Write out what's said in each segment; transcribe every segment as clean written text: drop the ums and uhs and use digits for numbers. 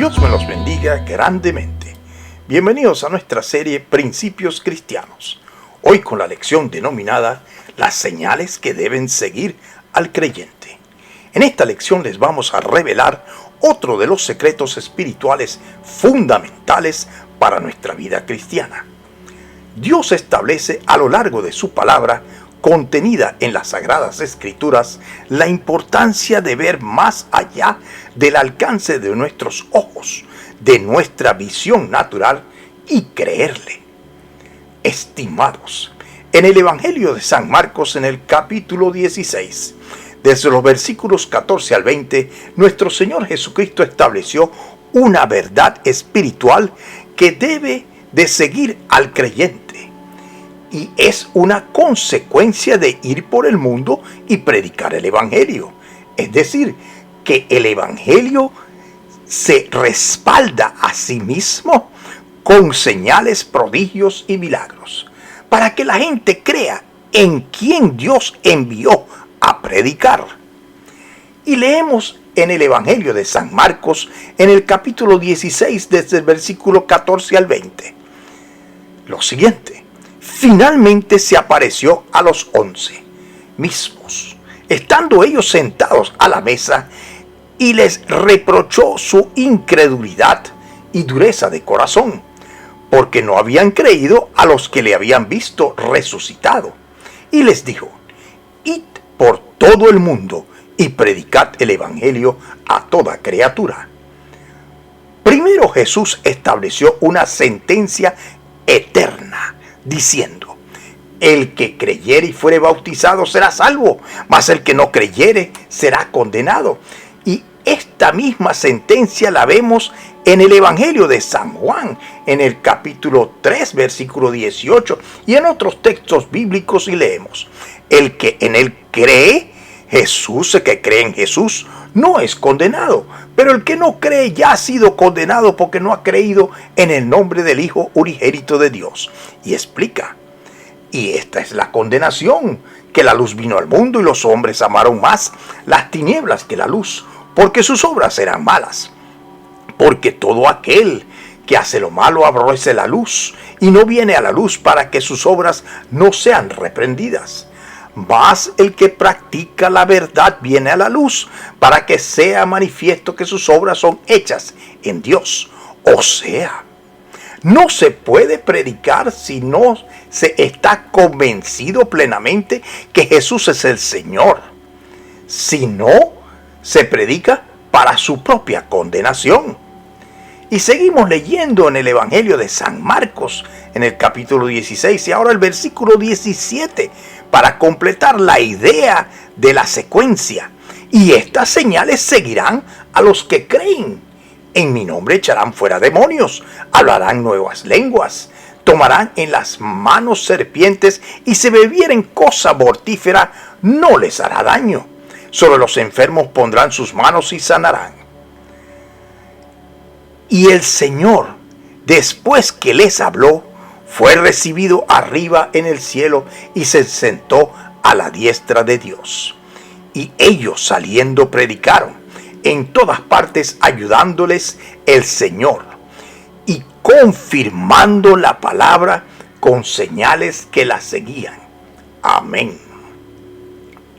Dios me los bendiga grandemente. Bienvenidos a nuestra serie Principios Cristianos. Hoy con la lección denominada Las señales que deben seguir al creyente. En esta lección les vamos a revelar otro de los secretos espirituales fundamentales para nuestra vida cristiana. Dios establece a lo largo de su palabra, contenida en las Sagradas Escrituras, la importancia de ver más allá del alcance de nuestros ojos, de nuestra visión natural y creerle. Estimados, en el Evangelio de San Marcos, en el capítulo 16, desde los versículos 14 al 20, nuestro Señor Jesucristo estableció una verdad espiritual que debe de seguir al creyente. Y es una consecuencia de ir por el mundo y predicar el Evangelio. Es decir, que el Evangelio se respalda a sí mismo con señales, prodigios y milagros, para que la gente crea en quien Dios envió a predicar. Y leemos en el Evangelio de San Marcos, en el capítulo 16, desde el versículo 14 al 20, lo siguiente: finalmente se apareció a los 11 mismos, estando ellos sentados a la mesa, y les reprochó su incredulidad y dureza de corazón, porque no habían creído a los que le habían visto resucitado. Y les dijo: id por todo el mundo y predicad el Evangelio a toda criatura. Primero Jesús estableció una sentencia eterna, diciendo: el que creyere y fuere bautizado será salvo, mas el que no creyere será condenado. Y esta misma sentencia la vemos en el Evangelio de San Juan, en el capítulo 3, versículo 18, y en otros textos bíblicos, y leemos: el que en él cree, Jesús, el que cree en Jesús, no es condenado, pero el que no cree ya ha sido condenado porque no ha creído en el nombre del Hijo unigénito de Dios. Y explica: y esta es la condenación, que la luz vino al mundo y los hombres amaron más las tinieblas que la luz, porque sus obras eran malas. Porque todo aquel que hace lo malo aborrece la luz y no viene a la luz para que sus obras no sean reprendidas. Mas el que practica la verdad viene a la luz, para que sea manifiesto que sus obras son hechas en Dios. O sea, no se puede predicar si no se está convencido plenamente que Jesús es el Señor. Si no, se predica para su propia condenación. Y seguimos leyendo en el Evangelio de San Marcos, en el capítulo 16, y ahora el versículo 17, para completar la idea de la secuencia. Y estas señales seguirán a los que creen. En mi nombre echarán fuera demonios, hablarán nuevas lenguas, tomarán en las manos serpientes, y si bebieren cosa mortífera no les hará daño. Sobre los enfermos pondrán sus manos y sanarán. Y el Señor, después que les habló, fue recibido arriba en el cielo y se sentó a la diestra de Dios. Y ellos, saliendo, predicaron en todas partes, ayudándoles el Señor y confirmando la palabra con señales que la seguían. Amén.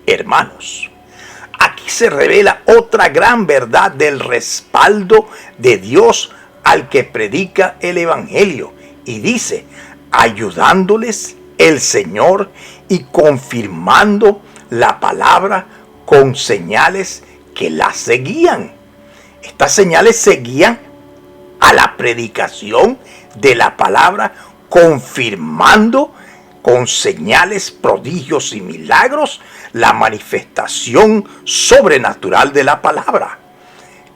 Hermanos, aquí se revela otra gran verdad del respaldo de Dios al que predica el Evangelio. Y dice: ayudándoles el Señor y confirmando la palabra con señales que la seguían. Estas señales seguían a la predicación de la palabra, confirmando con señales, prodigios y milagros la manifestación sobrenatural de la palabra.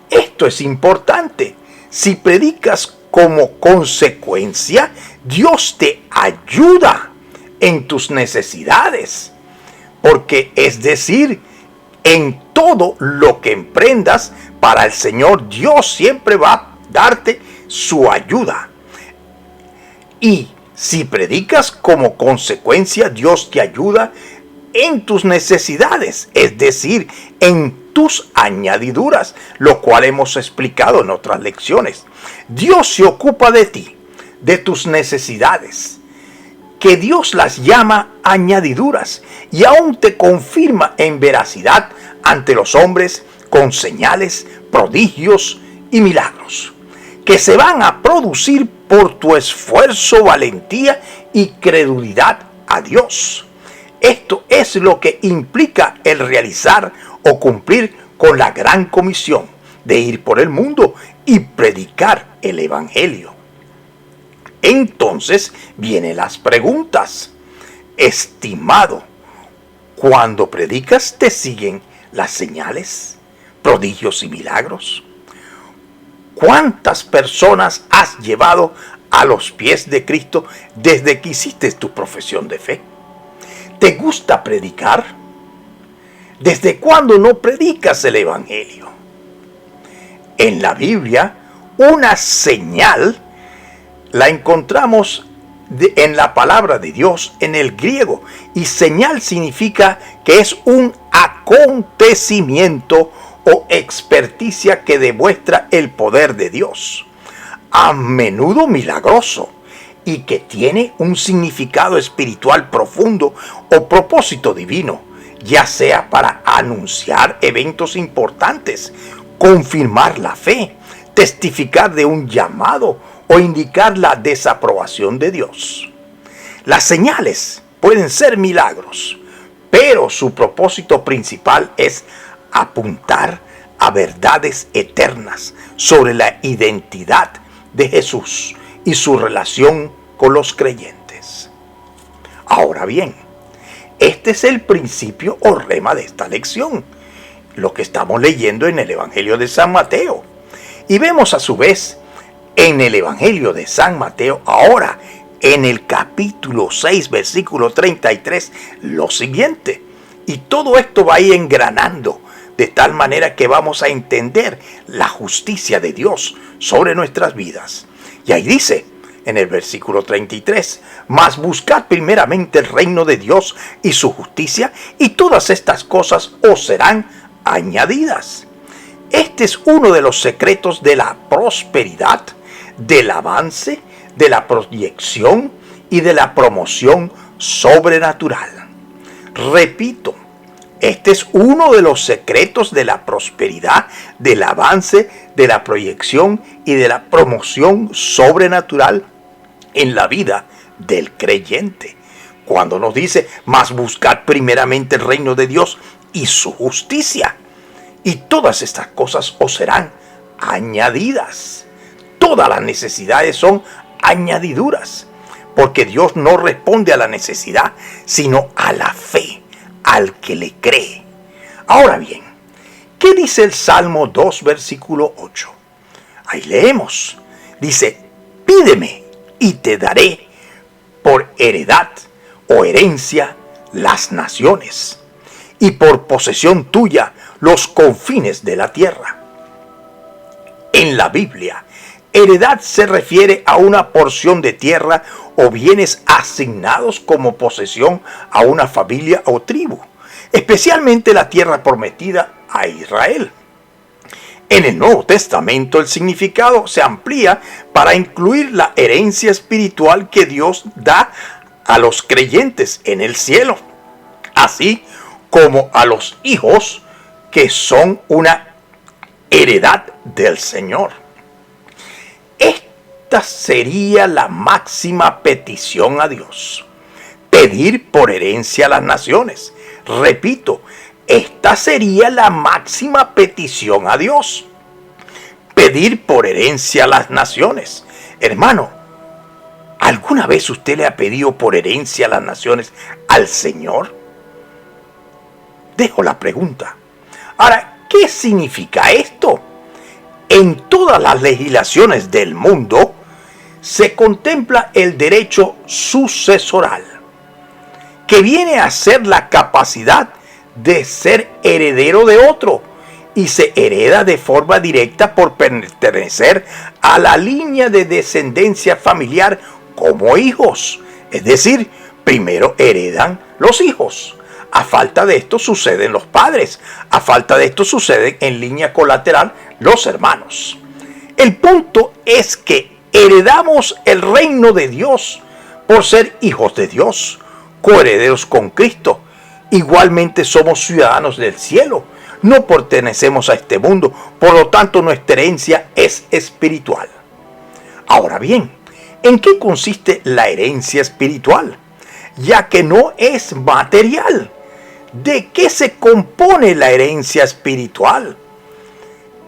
Esto es importante. Si predicas como consecuencia, Dios te ayuda en tus necesidades. Porque es decir, en todo lo que emprendas para el Señor, Dios siempre va a darte su ayuda. Y si predicas como consecuencia, Dios te ayuda en tus necesidades, es decir, en tus añadiduras, lo cual hemos explicado en otras lecciones. Dios se ocupa de ti, de tus necesidades, que Dios las llama añadiduras, y aún te confirma en veracidad ante los hombres con señales, prodigios y milagros, que se van a producir por tu esfuerzo, valentía y credulidad a Dios. Esto es lo que implica el realizar o cumplir con la gran comisión de ir por el mundo y predicar el Evangelio. Entonces vienen las preguntas. Estimado, cuando predicas, ¿te siguen las señales, prodigios y milagros? ¿Cuántas personas has llevado a los pies de Cristo desde que hiciste tu profesión de fe? ¿Te gusta predicar? ¿Desde cuándo no predicas el Evangelio? En la Biblia, una señal la encontramos en la palabra de Dios en el griego, y señal significa que es un acontecimiento o experticia que demuestra el poder de Dios, a menudo milagroso, y que tiene un significado espiritual profundo o propósito divino, ya sea para anunciar eventos importantes, confirmar la fe, testificar de un llamado o indicar la desaprobación de Dios. Las señales pueden ser milagros, pero su propósito principal es apuntar a verdades eternas sobre la identidad de Jesús y su relación con los creyentes. Ahora bien, este es el principio o rema de esta lección, lo que estamos leyendo en el Evangelio de San Mateo. Y vemos a su vez en el Evangelio de San Mateo, ahora en el capítulo 6, versículo 33, lo siguiente. Y todo esto va a ir engranando de tal manera que vamos a entender la justicia de Dios sobre nuestras vidas. Y ahí dice, en el versículo 33, mas buscad primeramente el reino de Dios y su justicia, y todas estas cosas os serán añadidas. Este es uno de los secretos de la prosperidad, del avance, de la proyección y de la promoción sobrenatural. Repito, este es uno de los secretos de la prosperidad, del avance, de la proyección y de la promoción sobrenatural en la vida del creyente. Cuando nos dice, mas buscad primeramente el reino de Dios y su justicia, y todas estas cosas os serán añadidas. Todas las necesidades son añadiduras, porque Dios no responde a la necesidad, sino a la fe, al que le cree. Ahora bien, ¿qué dice el Salmo 2, versículo 8? Ahí leemos, dice, pídeme y te daré por heredad o herencia las naciones, y por posesión tuya los confines de la tierra. En la Biblia, heredad se refiere a una porción de tierra o bienes asignados como posesión a una familia o tribu, especialmente la tierra prometida a Israel. En el Nuevo Testamento el significado se amplía para incluir la herencia espiritual que Dios da a los creyentes en el cielo, así como a los hijos que son una heredad del Señor. Esta sería la máxima petición a Dios: pedir por herencia a las naciones. Repito, esta sería la máxima petición a Dios: pedir por herencia a las naciones. Hermano, ¿alguna vez usted le ha pedido por herencia a las naciones al Señor? Dejo la pregunta. Ahora, ¿qué significa esto? En todas las legislaciones del mundo se contempla el derecho sucesoral, que viene a ser la capacidad de ser heredero de otro, y se hereda de forma directa por pertenecer a la línea de descendencia familiar como hijos. Es decir, primero heredan los hijos. A falta de esto suceden los padres. A falta de esto suceden en línea colateral los hermanos. El punto es que heredamos el reino de Dios por ser hijos de Dios, coherederos con Cristo. Igualmente somos ciudadanos del cielo. No pertenecemos a este mundo, por lo tanto nuestra herencia es espiritual. Ahora bien, ¿en qué consiste la herencia espiritual? Ya que no es material. ¿De qué se compone la herencia espiritual?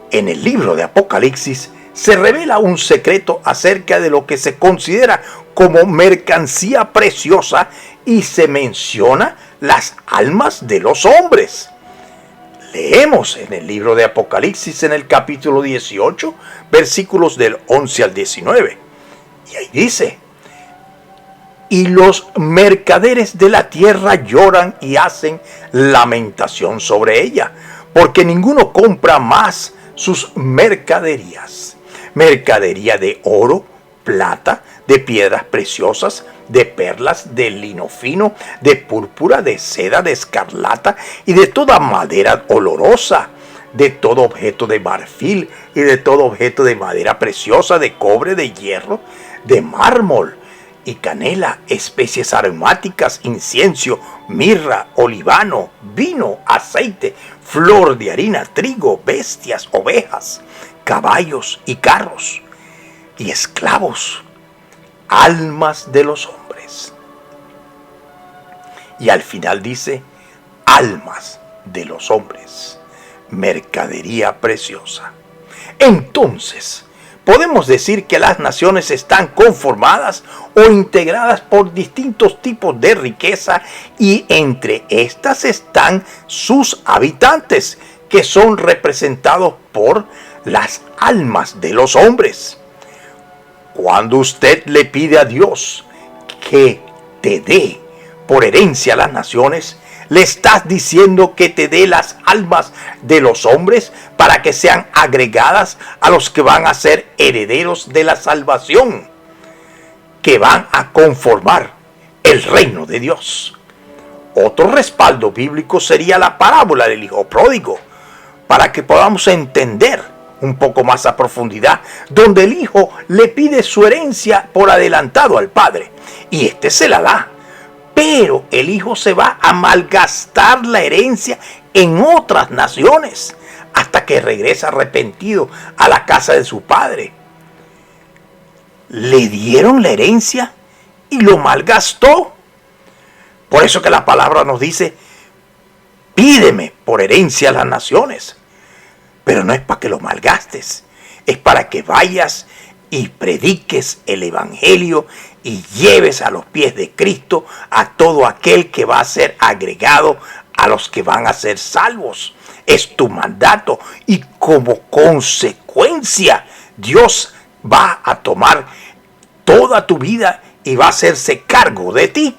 En el libro de Apocalipsis se revela un secreto acerca de lo que se considera como mercancía preciosa y se menciona las almas de los hombres. Leemos en el libro de Apocalipsis en el capítulo 18, versículos del 11 al 19. Y ahí dice: y los mercaderes de la tierra lloran y hacen lamentación sobre ella, porque ninguno compra más sus mercaderías. Mercadería de oro, plata, de piedras preciosas, de perlas, de lino fino, de púrpura, de seda, de escarlata y de toda madera olorosa, de todo objeto de marfil y de todo objeto de madera preciosa, de cobre, de hierro, de mármol y canela, especies aromáticas, incienso, mirra, olivano, vino, aceite, flor de harina, trigo, bestias, ovejas, caballos y carros, y esclavos, almas de los hombres. Y al final dice, almas de los hombres, mercadería preciosa. Entonces, podemos decir que las naciones están conformadas o integradas por distintos tipos de riqueza y entre estas están sus habitantes, que son representados por las almas de los hombres. Cuando usted le pide a Dios que te dé por herencia a las naciones, le estás diciendo que te dé las almas de los hombres para que sean agregadas a los que van a ser herederos de la salvación, que van a conformar el reino de Dios. Otro respaldo bíblico sería la parábola del hijo pródigo, para que podamos entender un poco más a profundidad, donde el hijo le pide su herencia por adelantado al padre, y éste se la da. Pero el hijo se va a malgastar la herencia en otras naciones hasta que regresa arrepentido a la casa de su padre. Le dieron la herencia y lo malgastó. Por eso que la palabra nos dice, pídeme por herencia a las naciones. Pero no es para que lo malgastes, es para que vayas y prediques el evangelio y lleves a los pies de Cristo a todo aquel que va a ser agregado a los que van a ser salvos. Es tu mandato y como consecuencia Dios va a tomar toda tu vida y va a hacerse cargo de ti.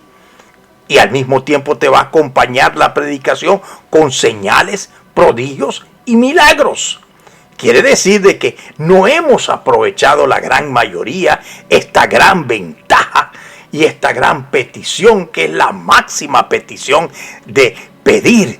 Y al mismo tiempo te va a acompañar la predicación con señales, prodigios y milagros. Quiere decir de que no hemos aprovechado la gran mayoría, esta gran ventaja y esta gran petición, que es la máxima petición de pedir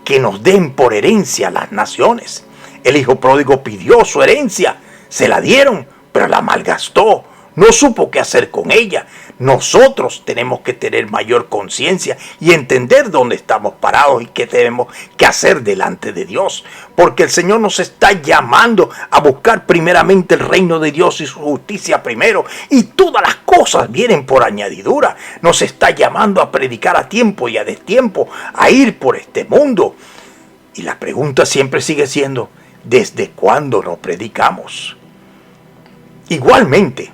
que nos den por herencia las naciones. El hijo pródigo pidió su herencia, se la dieron, pero la malgastó, no supo qué hacer con ella. Nosotros tenemos que tener mayor conciencia y entender dónde estamos parados y qué tenemos que hacer delante de Dios. Porque el Señor nos está llamando a buscar primeramente el reino de Dios y su justicia primero. Y todas las cosas vienen por añadidura. Nos está llamando a predicar a tiempo y a destiempo, a ir por este mundo. Y la pregunta siempre sigue siendo, ¿desde cuándo no predicamos? Igualmente,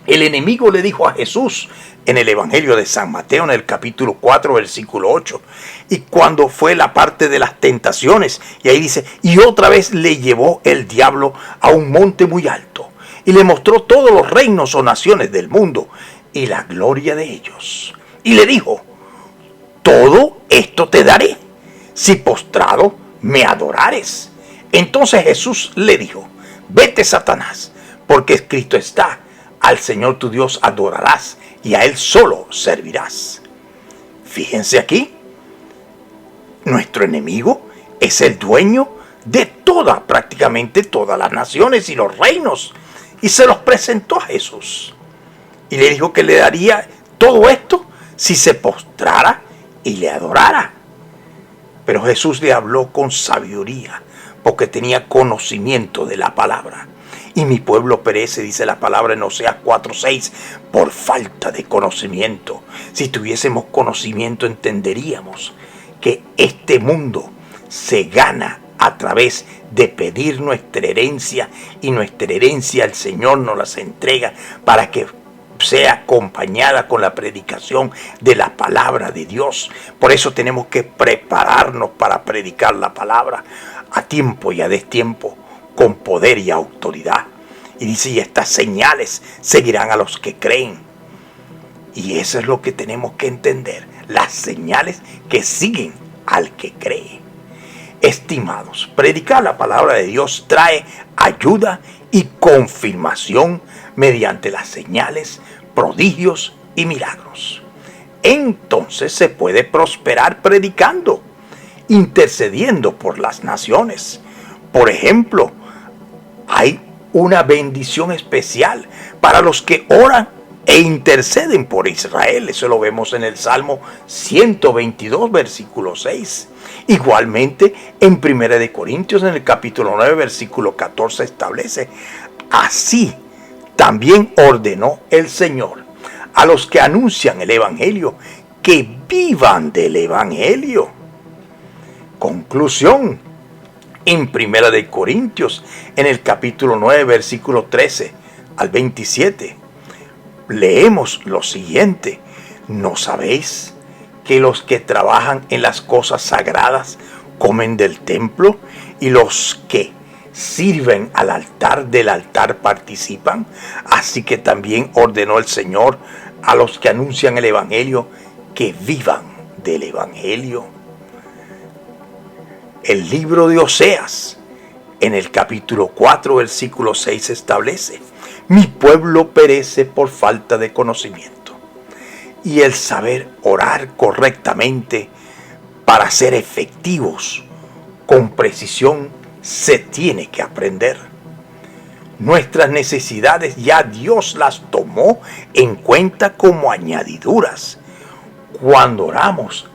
el enemigo le dijo a Jesús en el Evangelio de San Mateo, en el capítulo 4, versículo 8. Y cuando fue la parte de las tentaciones, y ahí dice, y otra vez le llevó el diablo a un monte muy alto, y le mostró todos los reinos o naciones del mundo, y la gloria de ellos. Y le dijo, todo esto te daré, si postrado me adorares. Entonces Jesús le dijo, vete, Satanás, porque escrito está, al Señor tu Dios adorarás y a Él solo servirás. Fíjense aquí, Nuestro enemigo es el dueño de prácticamente todas las naciones y los reinos. Y se los presentó a Jesús. Y le dijo que le daría todo esto si se postrara y le adorara. Pero Jesús le habló con sabiduría, porque tenía conocimiento de la palabra. Y mi pueblo perece, dice la palabra en Oseas 4:6, por falta de conocimiento. Si tuviésemos conocimiento, entenderíamos que este mundo se gana a través de pedir nuestra herencia, y nuestra herencia el Señor nos las entrega para que sea acompañada con la predicación de la palabra de Dios. Por eso tenemos que prepararnos para predicar la palabra a tiempo y a destiempo, con poder y autoridad. Y dice, y estas señales seguirán a los que creen. Y eso es lo que tenemos que entender, las señales que siguen al que cree. Estimados, predicar la palabra de Dios trae ayuda y confirmación mediante las señales, prodigios y milagros. Entonces se puede prosperar predicando, intercediendo por las naciones. Por ejemplo, hay una bendición especial para los que oran e interceden por Israel. Eso lo vemos en el Salmo 122, versículo 6. Igualmente, en 1 Corintios, en el capítulo 9, versículo 14, establece: así también ordenó el Señor a los que anuncian el Evangelio que vivan del Evangelio. Conclusión. En 1 Corintios, en el capítulo 9, versículo 13 al 27, leemos lo siguiente: ¿no sabéis que los que trabajan en las cosas sagradas comen del templo, y los que sirven al altar del altar participan? Así que también ordenó el Señor a los que anuncian el Evangelio que vivan del Evangelio. El libro de Oseas, en el capítulo 4, versículo 6, establece: mi pueblo perece por falta de conocimiento. Y el saber orar correctamente para ser efectivos con precisión se tiene que aprender. Nuestras necesidades ya Dios las tomó en cuenta como añadiduras. Cuando oramos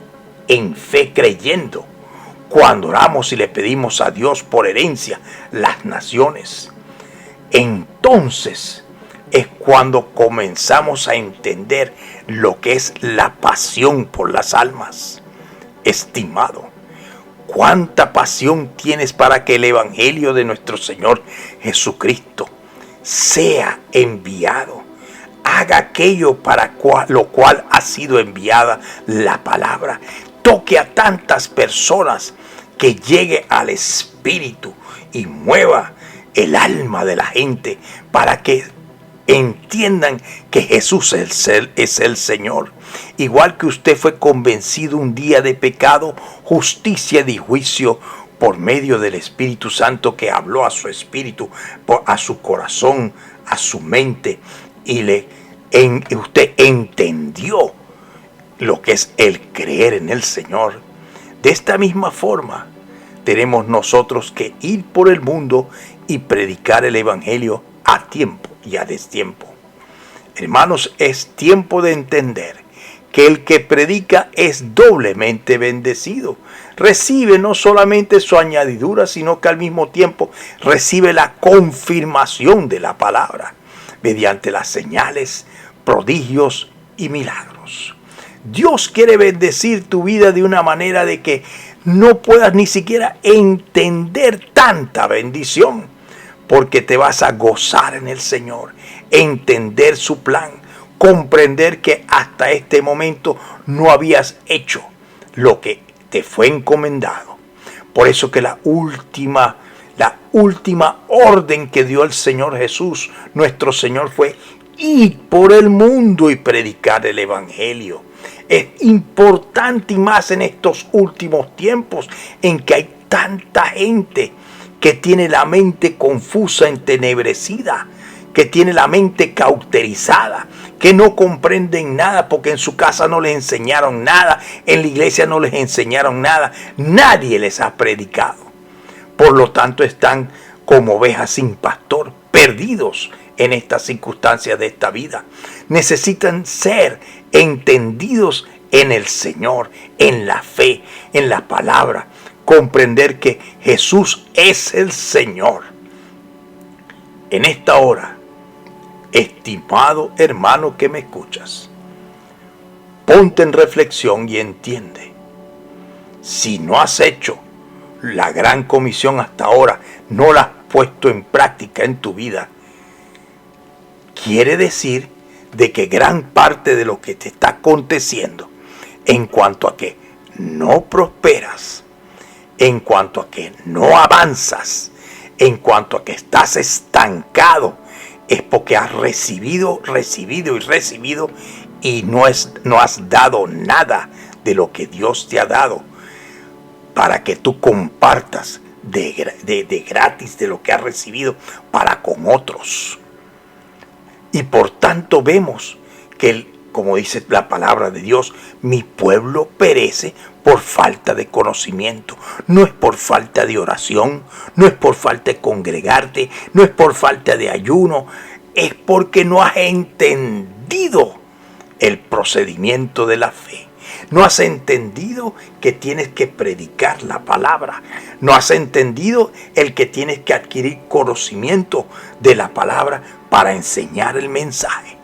en fe creyendo, cuando oramos y le pedimos a Dios por herencia las naciones, entonces es cuando comenzamos a entender lo que es la pasión por las almas. Estimado, ¿cuánta pasión tienes para que el Evangelio de nuestro Señor Jesucristo sea enviado? Haga aquello para lo cual ha sido enviada la palabra. Toque a tantas personas, que llegue al espíritu y mueva el alma de la gente para que entiendan que Jesús es el Señor. Igual que usted fue convencido un día de pecado, justicia y juicio por medio del Espíritu Santo, que habló a su espíritu, a su corazón, a su mente, y usted entendió lo que es el creer en el Señor. De esta misma forma, tenemos nosotros que ir por el mundo y predicar el Evangelio a tiempo y a destiempo. Hermanos, es tiempo de entender que el que predica es doblemente bendecido. Recibe no solamente su añadidura, sino que al mismo tiempo recibe la confirmación de la palabra mediante las señales, prodigios y milagros. Dios quiere bendecir tu vida de una manera de que no puedas ni siquiera entender tanta bendición, porque te vas a gozar en el Señor, entender su plan, comprender que hasta este momento no habías hecho lo que te fue encomendado. Por eso que la última orden que dio el Señor Jesús, nuestro Señor, fue ir por el mundo y predicar el Evangelio. Es importante, y más en estos últimos tiempos en que hay tanta gente que tiene la mente confusa, entenebrecida, que tiene la mente cauterizada, que no comprenden nada porque en su casa no les enseñaron nada, en la iglesia no les enseñaron nada, nadie les ha predicado. Por lo tanto están como ovejas sin pastor, perdidos en estas circunstancias de esta vida. Necesitan ser entendidos en el Señor, en la fe, en la palabra, comprender que Jesús es el Señor. En esta hora, estimado hermano que me escuchas, ponte en reflexión y entiende. Si no has hecho la gran comisión hasta ahora, no la has puesto en práctica en tu vida, quiere decir de que gran parte de lo que te está aconteciendo, en cuanto a que no prosperas, en cuanto a que no avanzas, en cuanto a que estás estancado, es porque has recibido y no has dado nada de lo que Dios te ha dado para que tú compartas de gratis de lo que has recibido para con otros. Y por tanto vemos que, como dice la palabra de Dios, mi pueblo perece por falta de conocimiento. No es por falta de oración, no es por falta de congregarte, no es por falta de ayuno, es porque no has entendido el procedimiento de la fe. No has entendido que tienes que predicar la palabra. No has entendido el que tienes que adquirir conocimiento de la palabra para enseñar el mensaje.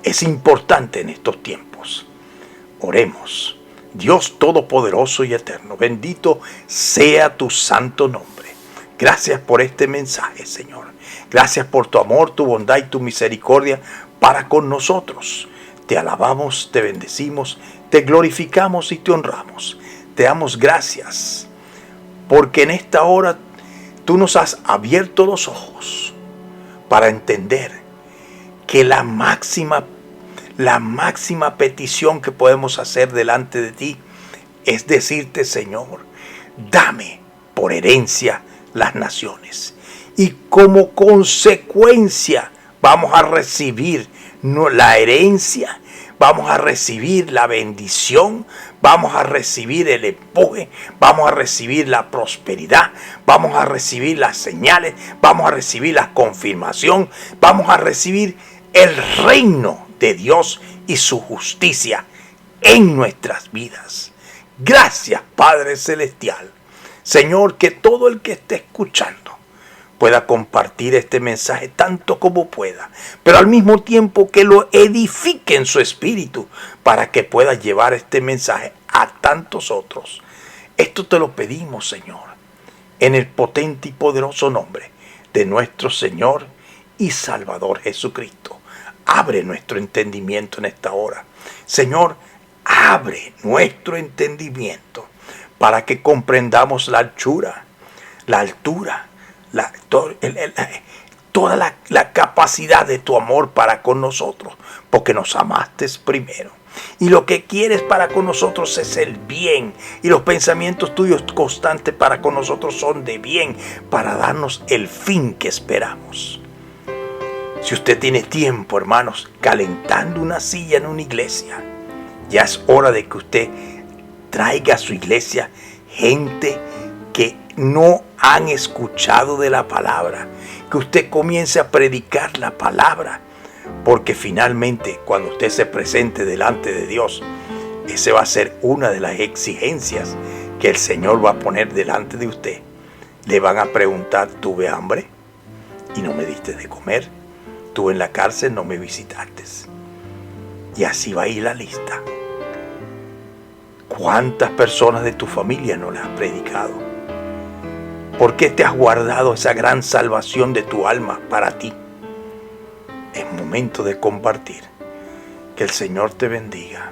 Es importante en estos tiempos. Oremos. Dios Todopoderoso y Eterno, bendito sea tu santo nombre. Gracias por este mensaje, Señor. Gracias por tu amor, tu bondad y tu misericordia para con nosotros. Te alabamos, te bendecimos, te glorificamos y te honramos. Te damos gracias porque en esta hora tú nos has abierto los ojos para entender que la máxima petición que podemos hacer delante de ti es decirte, Señor, dame por herencia las naciones. Y como consecuencia vamos a recibir la herencia, vamos a recibir la bendición, vamos a recibir el empuje, vamos a recibir la prosperidad, vamos a recibir las señales, vamos a recibir la confirmación, vamos a recibir el reino de Dios y su justicia en nuestras vidas. Gracias, Padre Celestial. Señor, que todo el que esté escuchando pueda compartir este mensaje tanto como pueda, pero al mismo tiempo que lo edifique en su espíritu para que pueda llevar este mensaje a tantos otros. Esto te lo pedimos, Señor, en el potente y poderoso nombre de nuestro Señor y Salvador Jesucristo. Abre nuestro entendimiento en esta hora. Señor, abre nuestro entendimiento para que comprendamos la anchura, la altura, toda la capacidad de tu amor para con nosotros, porque nos amaste primero. Y lo que quieres para con nosotros es el bien. Y los pensamientos tuyos constantes para con nosotros son de bien, para darnos el fin que esperamos. Si usted tiene tiempo, hermanos, calentando una silla en una iglesia, ya es hora de que usted traiga a su iglesia gente que no han escuchado de la palabra, que usted comience a predicar la palabra, porque finalmente cuando usted se presente delante de Dios, esa va a ser una de las exigencias que el Señor va a poner delante de usted. Le van a preguntar, ¿tuve hambre y no me diste de comer? ¿Estuve en la cárcel, no me visitaste? Y así va a ir la lista. ¿Cuántas personas de tu familia no las has predicado? ¿Por qué te has guardado esa gran salvación de tu alma para ti? Es momento de compartir. Que el Señor te bendiga.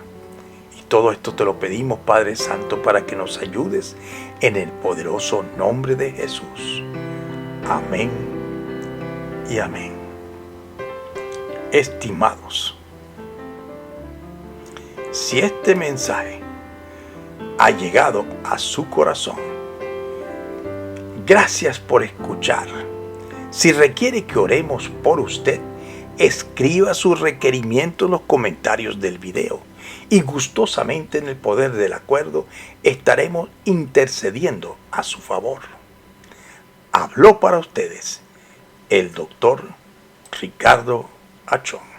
Y todo esto te lo pedimos, Padre Santo, para que nos ayudes en el poderoso nombre de Jesús. Amén y amén. Estimados, si este mensaje ha llegado a su corazón, gracias por escuchar. Si requiere que oremos por usted, escriba su requerimiento en los comentarios del video y gustosamente en el poder del acuerdo estaremos intercediendo a su favor. Habló para ustedes el doctor Ricardo Achón.